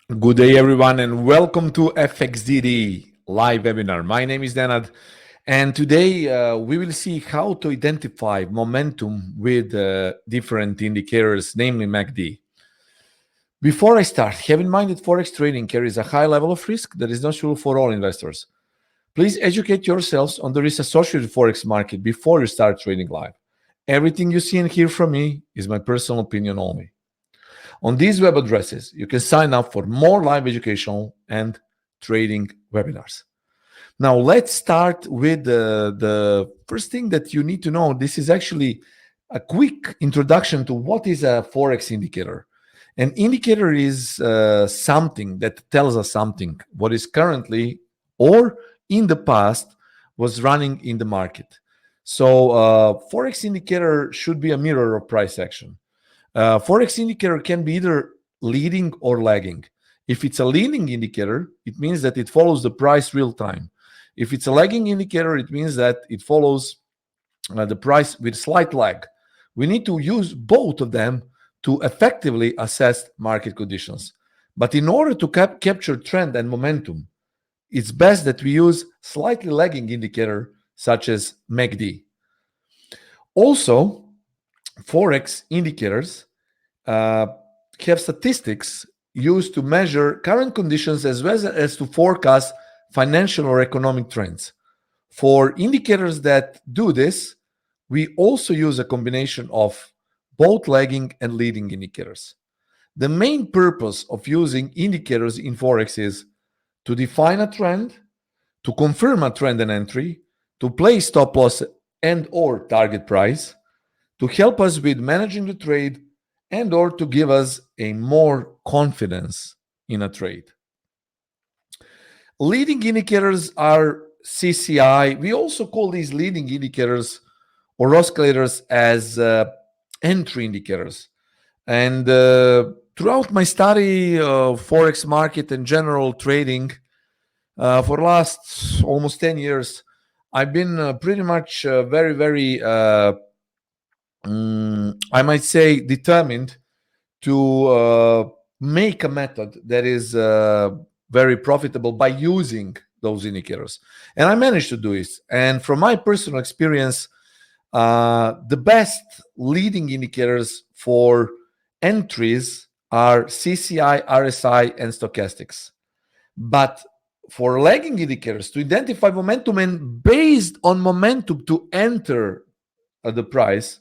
Good day, everyone, and welcome to FXDD live webinar. My name is Nenad, and today we will see how to identify momentum with different indicators, namely MACD. Before I start, have in mind that Forex trading carries a high level of risk that is not true for all investors. Please educate yourselves on the risk associated with Forex market before you start trading live. Everything you see and hear from me is my personal opinion only. On these web addresses, you can sign up for more live educational and trading webinars. Now, let's start with the first thing that you need to know. This is actually a quick introduction to what is a Forex indicator. An indicator is something that tells us something, what is currently or in the past was running in the market. So, Forex indicator should be a mirror of price action. Forex indicator can be either leading or lagging. If it's a leading indicator, it means that it follows the price real time. If it's a lagging indicator, it means that it follows the price with slight lag. We need to use both of them to effectively assess market conditions. But in order to capture trend and momentum, it's best that we use slightly lagging indicator such as MACD. Also, Forex indicators have statistics used to measure current conditions as well as to forecast financial or economic trends. For indicators that do this, we also use a combination of both lagging and leading indicators. The main purpose of using indicators in Forex is to define a trend, to confirm a trend and entry, to place stop loss and or target price, to help us with managing the trade and or to give us a more confidence in a trade. Leading indicators are CCI. We also call these leading indicators or oscillators as entry indicators. And throughout my study of Forex market and general trading for the last almost 10 years, I've been pretty much very I might say, determined to make a method that is very profitable by using those indicators. And I managed to do it. And from my personal experience, the best leading indicators for entries are CCI, RSI, and stochastics. But for lagging indicators, to identify momentum and based on momentum to enter the price,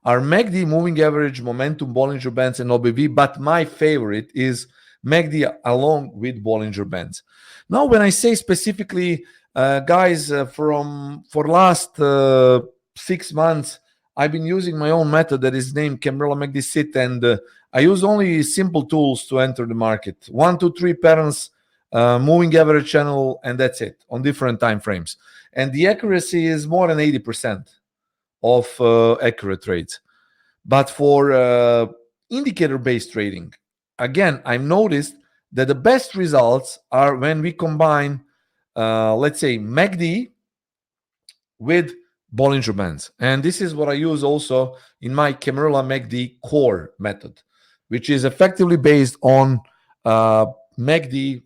are MACD, moving average, momentum, Bollinger Bands, and OBV, but my favorite is MACD along with Bollinger Bands. Now, when I say specifically, guys, for last 6 months, I've been using my own method that is named Camarilla MACD Sit, and I use only simple tools to enter the market. 1, 2, 3 patterns, moving average channel, and that's it on different time frames. And the accuracy is more than 80% of accurate trades. But for indicator-based trading, again, I've noticed that the best results are when we combine, let's say, MACD with Bollinger Bands. And this is what I use also in my Camarilla MACD core method, which is effectively based on MACD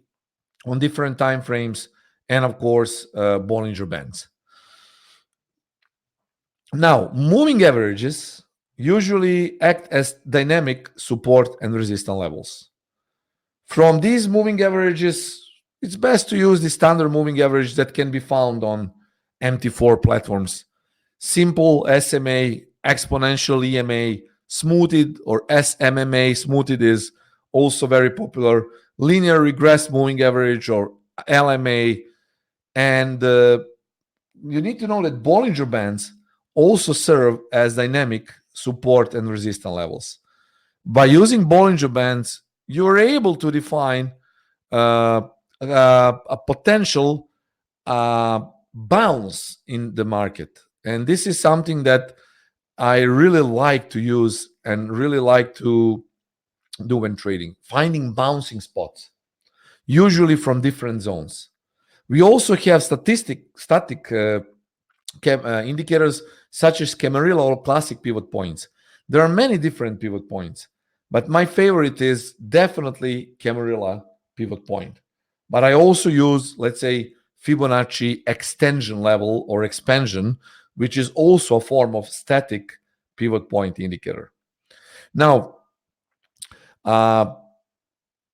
on different time frames and, of course, Bollinger Bands. Now, moving averages usually act as dynamic support and resistance levels. From these moving averages, it's best to use the standard moving average that can be found on MT4 platforms. Simple SMA, exponential EMA, smoothed or SMMA. Smoothed is also very popular. Linear regress moving average or LMA. And you need to know that Bollinger Bands also serve as dynamic support and resistance levels. By using Bollinger Bands, you're able to define a potential bounce in the market. And this is something that I really like to use and really like to do when trading, finding bouncing spots, usually from different zones. We also have static indicators such as Camarilla or classic pivot points. There are many different pivot points, but my favorite is definitely Camarilla pivot point. But I also use, let's say, Fibonacci extension level or expansion, which is also a form of static pivot point indicator. Now,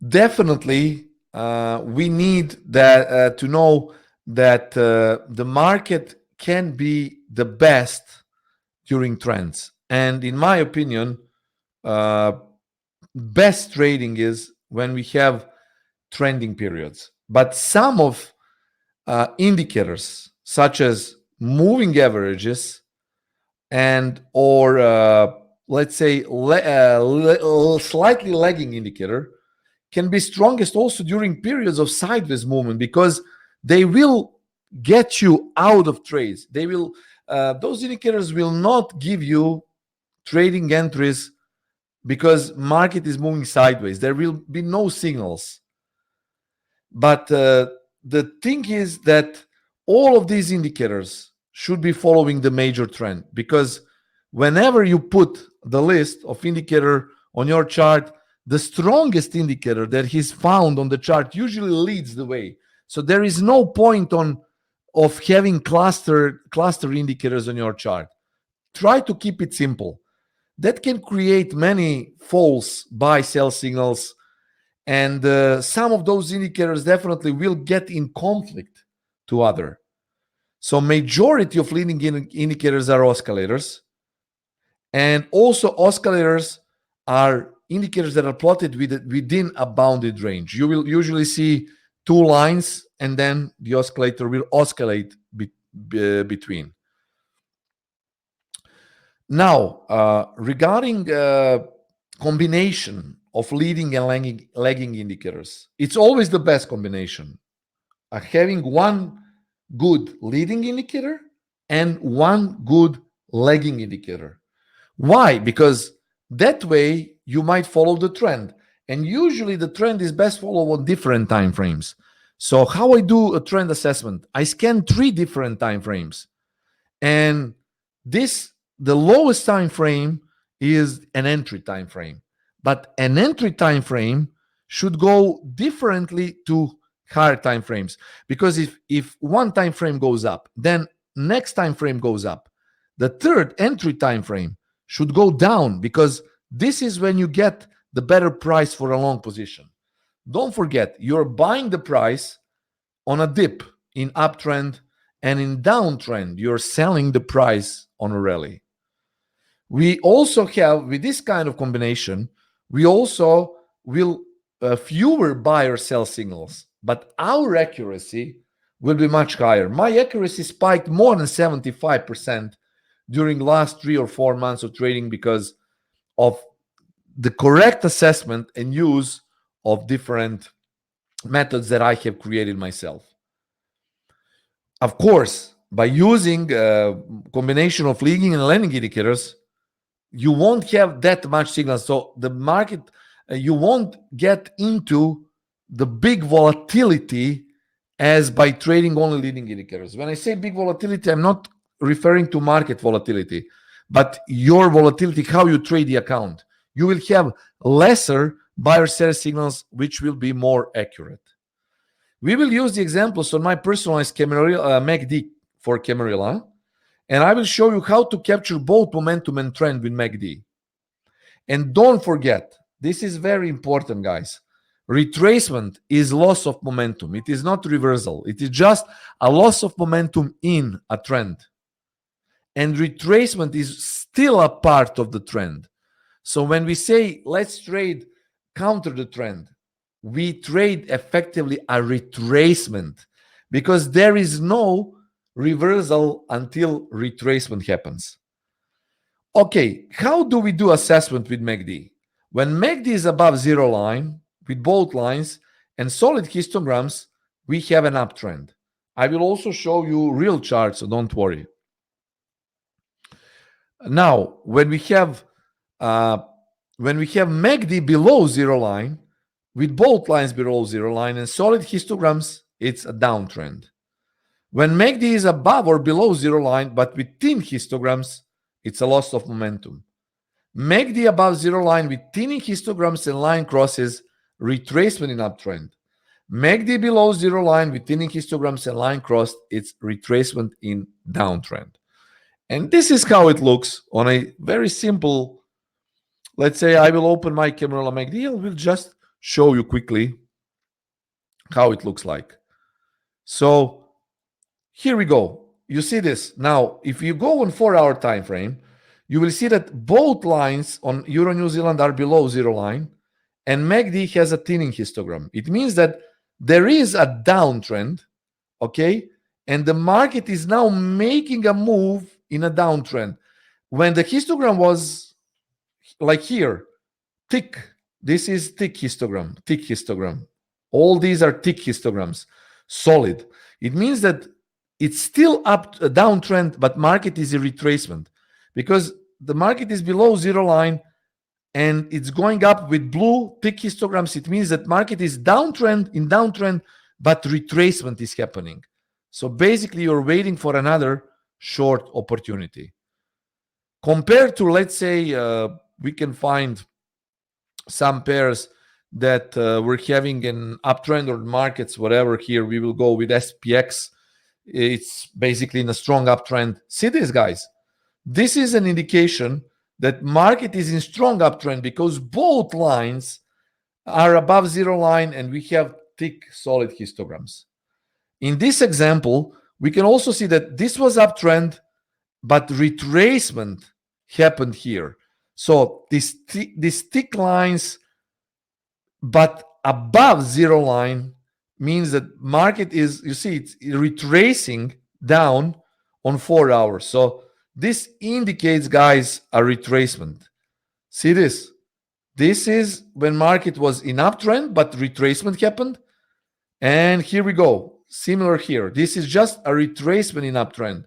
definitely, we need that to know that the market can be the best during trends. And in my opinion, best trading is when we have trending periods. But some of indicators, such as moving averages and or let's say slightly lagging indicator, can be strongest also during periods of sideways movement, because they will get you out of trades. They will those indicators will not give you trading entries because market is moving sideways. There will be no signals. But the thing is that all of these indicators should be following the major trend, because whenever you put the list of indicator on your chart, the strongest indicator that is found on the chart usually leads the way. So there is no point of having cluster indicators on your chart. Try to keep it simple. That can create many false buy sell signals, and some of those indicators definitely will get in conflict to other. So majority of leading indicators are oscillators, and also oscillators are indicators that are plotted within a bounded range. You will usually see two lines, and then the oscillator will oscillate between. Now, regarding combination of leading and lagging indicators, it's always the best combination. Having one good leading indicator and one good lagging indicator. Why? Because that way you might follow the trend, and usually the trend is best followed on different time frames. So how I do a trend assessment? I scan 3 different time frames, and the lowest time frame is an entry time frame. But an entry time frame should go differently to higher time frames, because if one time frame goes up, then next time frame goes up. The third entry time frame should go down, because this is when you get the better price for a long position. Don't forget, you're buying the price on a dip in uptrend, and in downtrend you're selling the price on a rally. We also have, with this kind of combination, we also will fewer buy or sell signals, but our accuracy will be much higher. My accuracy spiked more than 75% during last 3 or 4 months of trading because of the correct assessment and use of different methods that I have created myself. Of course, by using a combination of leading and lagging indicators, you won't have that much signal. So the market, you won't get into the big volatility as by trading only leading indicators. When I say big volatility, I'm not referring to market volatility, but your volatility, how you trade the account. You will have lesser buy or sell signals, which will be more accurate. We will use the examples on my personalized MACD for Camarilla, and I will show you how to capture both momentum and trend with MACD. And don't forget, this is very important, guys. Retracement is loss of momentum. It is not reversal. It is just a loss of momentum in a trend. And retracement is still a part of the trend. So when we say, let's trade counter the trend, we trade effectively a retracement, because there is no reversal until retracement happens. Okay, how do we do assessment with MACD? When MACD is above zero line, with both lines and solid histograms, we have an uptrend. I will also show you real charts, so don't worry. Now, when we have MACD below zero line, with both lines below zero line and solid histograms, it's a downtrend. When MACD is above or below zero line, but with thin histograms, it's a loss of momentum. MACD above zero line with thinning histograms and line crosses, retracement in uptrend. MACD below zero line with thinning histograms and line crossed, it's retracement in downtrend. And this is how it looks on a very simple, let's say I will open my Camarilla MACD. I will just show you quickly how it looks like. So here we go. You see this. Now, if you go on 4-hour time frame, you will see that both lines on Euro New Zealand are below zero line, and MACD has a thinning histogram. It means that there is a downtrend, okay? And the market is now making a move in a downtrend. When the histogram was like here, thick, this is thick histogram. All these are thick histograms, solid. It means that it's still up a downtrend, but market is a retracement because the market is below zero line and it's going up with blue thick histograms. It means that market is downtrend, but retracement is happening. So basically you're waiting for another short opportunity. Compared to, let's say, we can find some pairs that we're having an uptrend or markets, whatever. Here we will go with SPX. It's basically in a strong uptrend. See this, guys. This is an indication that market is in strong uptrend because both lines are above zero line and we have thick, solid histograms. In this example, we can also see that this was uptrend, but retracement happened here. So these thick lines, but above zero line, means that market is, you see, it's retracing down on 4 hours. So this indicates, guys, a retracement. See this? This is when market was in uptrend, but retracement happened. And here we go. Similar here. This is just a retracement in uptrend.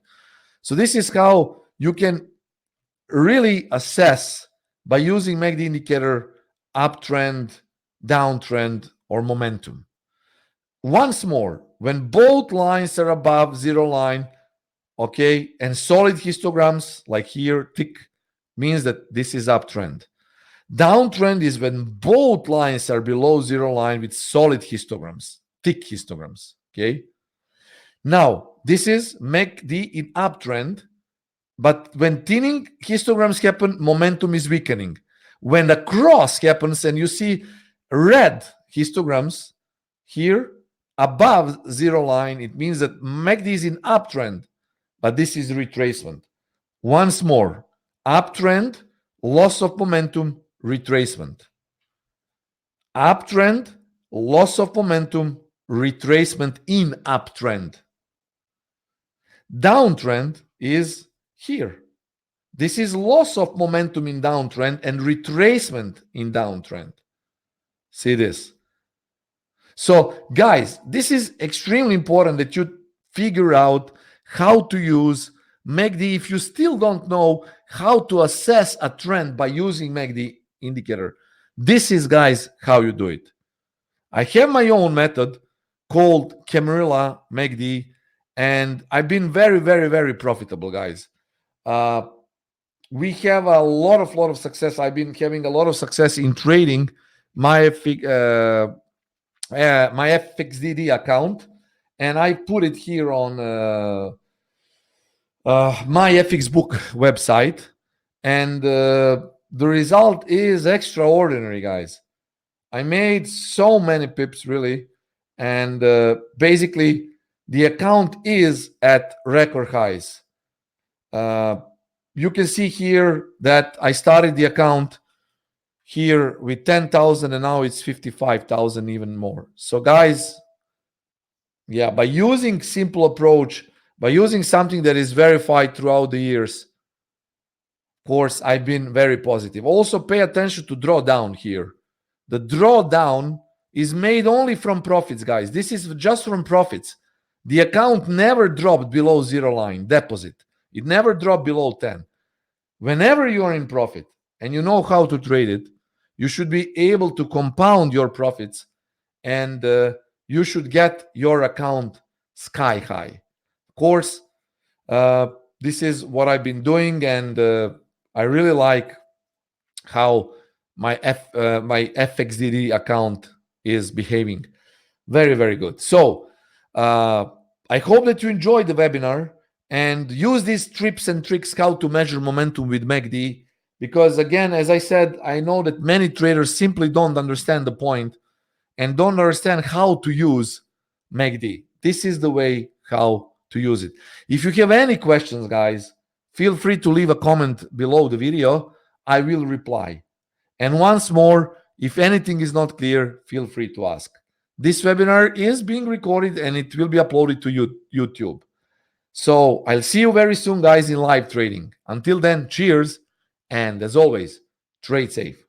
So this is how you can really assess by using MACD indicator uptrend, downtrend, or momentum. Once more, when both lines are above zero line, okay, and solid histograms like here, thick, means that this is uptrend. Downtrend is when both lines are below zero line with solid histograms, thick histograms, okay? Now, this is MACD in uptrend, but when thinning histograms happen, momentum is weakening. When the cross happens and you see red histograms here above zero line, it means that MACD is in uptrend, but this is retracement. Once more, uptrend, loss of momentum, retracement. Uptrend, loss of momentum, retracement in uptrend. Downtrend is here. This is loss of momentum in downtrend and retracement in downtrend. See this? So, guys, this is extremely important that you figure out how to use MACD. If you still don't know how to assess a trend by using MACD indicator, this is, guys, how you do it. I have my own method called Camarilla MACD, and I've been very, very, very profitable, guys. We have a lot of success. I've been having a lot of success in trading my my FXDD account, and I put it here on my FX book website, and the result is extraordinary, guys. I made so many pips, really, and basically the account is at record highs. You can see here that I started the account here with 10,000 and now it's 55,000, even more. So, guys, yeah, by using simple approach, by using something that is verified throughout the years, of course, I've been very positive. Also, pay attention to drawdown here. The drawdown is made only from profits, guys. This is just from profits. The account never dropped below zero line deposit. It never dropped below 10. Whenever you are in profit and you know how to trade it, you should be able to compound your profits, and you should get your account sky high. Of course, this is what I've been doing, and I really like how my FXDD account is behaving. Very, very good. So I hope that you enjoyed the webinar and use these tips and tricks how to measure momentum with MACD. Because again, as I said, I know that many traders simply don't understand the point and don't understand how to use MACD. This is the way how to use it. If you have any questions, guys, feel free to leave a comment below the video. I will reply. And once more, if anything is not clear, feel free to ask. This webinar is being recorded and it will be uploaded to YouTube. So I'll see you very soon, guys, in live trading. Until then, cheers. And as always, trade safe.